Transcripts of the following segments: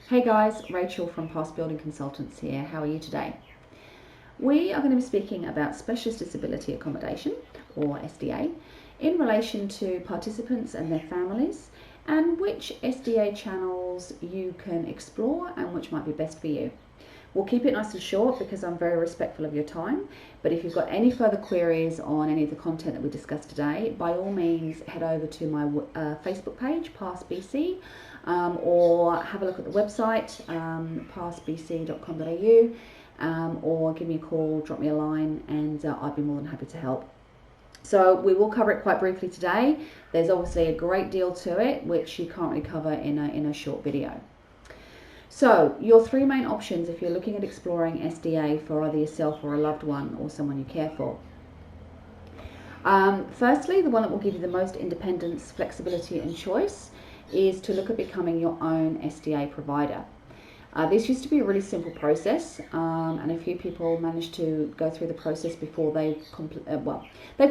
Hey guys, Rachel from Past Building Consultants here. How are you today? We are going to be speaking about Specialist Disability Accommodation, or SDA, in relation to participants and their families, and which SDA channels you can explore and which might be best for you. We'll keep it nice and short because I'm very respectful of your time, but if you've got any further queries on any of the content that we discussed today, by all means head over to my Facebook page, Past BC, or have a look at the website, pastbc.com.au, or give me a call, drop me a line, and I'd be more than happy to help. So we will cover it quite briefly today. There's obviously a great deal to it, which you can't really cover in a short video. So your three main options if you're looking at exploring SDA for either yourself or a loved one or someone you care for. Firstly, the one that will give you the most independence, flexibility and choice is to look at becoming your own SDA provider. This used to be a really simple process, and a few people managed to go through the process before they've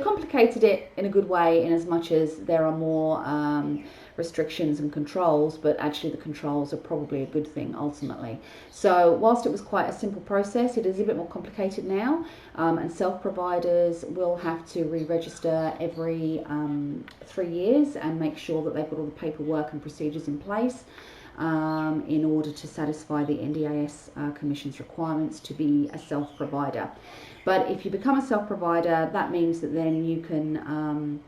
complicated it in a good way, in as much as there are more restrictions and controls, but actually the controls are probably a good thing ultimately. So whilst it was quite a simple process, it is a bit more complicated now, and self-providers will have to re-register every 3 years and make sure that they've got all the paperwork and procedures in place in order to satisfy the NDIS Commission's requirements to be a self-provider. But if you become a self-provider, that means that then you can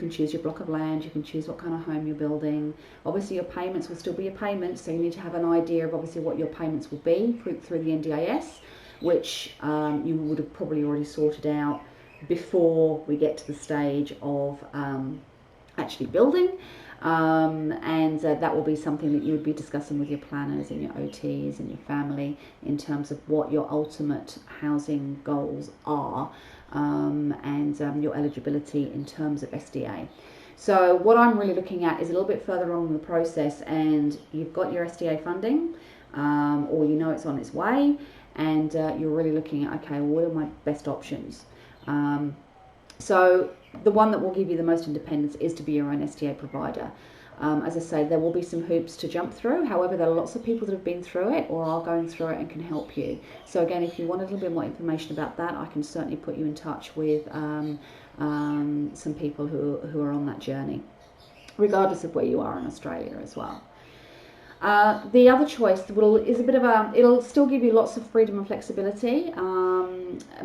choose your block of land, you can choose what kind of home you're building. Obviously your payments will still be your payments, so you need to have an idea of obviously what your payments will be through the NDIS, which you would have probably already sorted out before we get to the stage of actually building. And that will be something that you would be discussing with your planners and your OTs and your family in terms of what your ultimate housing goals are, and your eligibility in terms of SDA. So what I'm really looking at is a little bit further on in the process, and you've got your SDA funding, or you know it's on its way, and you're really looking at, okay, well, what are my best options? So the one that will give you the most independence is to be your own SDA provider. As I say, there will be some hoops to jump through. However, there are lots of people that have been through it or are going through it and can help you. So again, if you want a little bit more information about that, I can certainly put you in touch with some people who are on that journey, regardless of where you are in Australia as well. The other choice is a bit of it'll still give you lots of freedom and flexibility,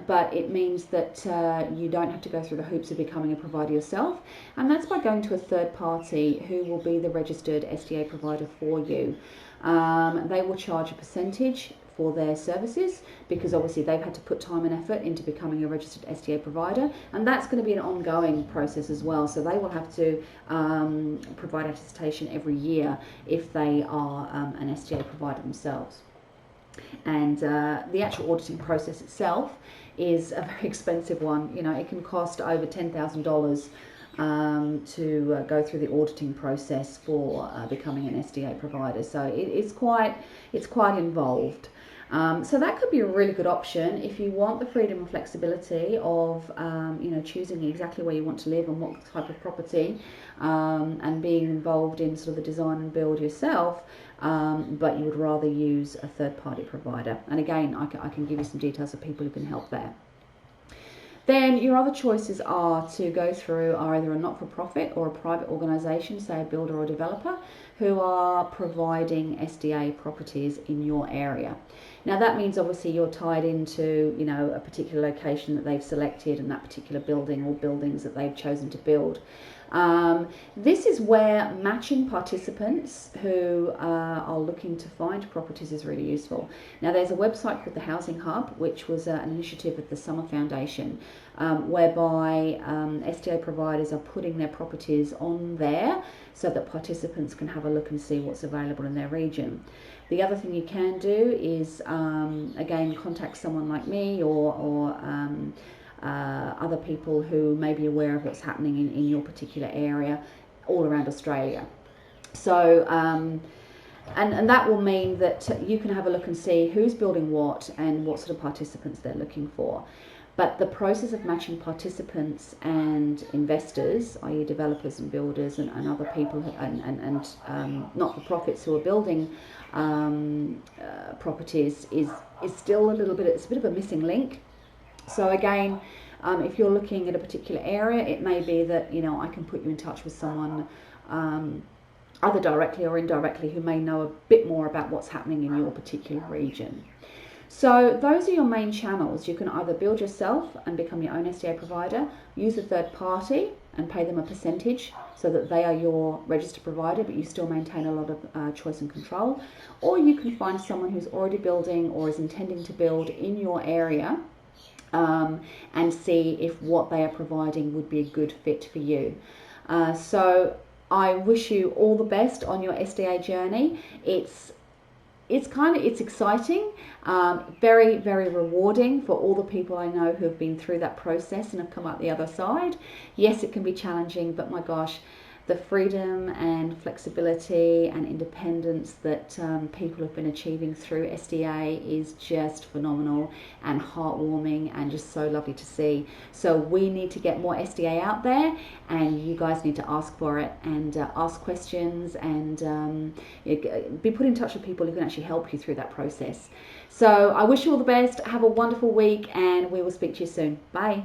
but it means that you don't have to go through the hoops of becoming a provider yourself, and that's by going to a third party who will be the registered SDA provider for you. They will charge a percentage for their services, because obviously they've had to put time and effort into becoming a registered SDA provider, and that's going to be an ongoing process as well. So they will have to provide attestation every year if they are an SDA provider themselves. And the actual auditing process itself is a very expensive one. You know, it can cost over $10,000 to go through the auditing process for becoming an SDA provider. So it's quite involved. So that could be a really good option if you want the freedom and flexibility of choosing exactly where you want to live and what type of property, and being involved in sort of the design and build yourself, but you would rather use a third-party provider. And again, I can give you some details of people who can help there. Then your other choices are to go through either a not-for-profit or a private organisation, say a builder or developer, who are providing SDA properties in your area. Now that means obviously you're tied into a particular location that they've selected and that particular building or buildings that they've chosen to build. This is where matching participants who are looking to find properties is really useful. Now there's a website called the Housing Hub, which was an initiative of the Summer Foundation, whereby SDA providers are putting their properties on there so that participants can have a look and see what's available in their region. The other thing you can do is again contact someone like me or other people who may be aware of what's happening in your particular area all around Australia. So and that will mean that you can have a look and see who's building what and what sort of participants they're looking for. But the process of matching participants and investors, i.e. developers and builders and other people and not-for-profits who are building properties is still a little bit, it's a bit of a missing link. So again, if you're looking at a particular area, it may be that, I can put you in touch with someone either directly or indirectly who may know a bit more about what's happening in your particular region. So those are your main channels. You can either build yourself and become your own SDA provider, use a third party and pay them a percentage so that they are your registered provider, but you still maintain a lot of choice and control. Or you can find someone who's already building or is intending to build in your area and see if what they are providing would be a good fit for you. So I wish you all the best on your SDA journey. It's exciting, very, very rewarding for all the people I know who have been through that process and have come out the other side. Yes, it can be challenging, but my gosh, the freedom and flexibility and independence that people have been achieving through SDA is just phenomenal and heartwarming and just so lovely to see. So we need to get more SDA out there, and you guys need to ask for it and ask questions and be put in touch with people who can actually help you through that process. So I wish you all the best. Have a wonderful week, and we will speak to you soon. Bye.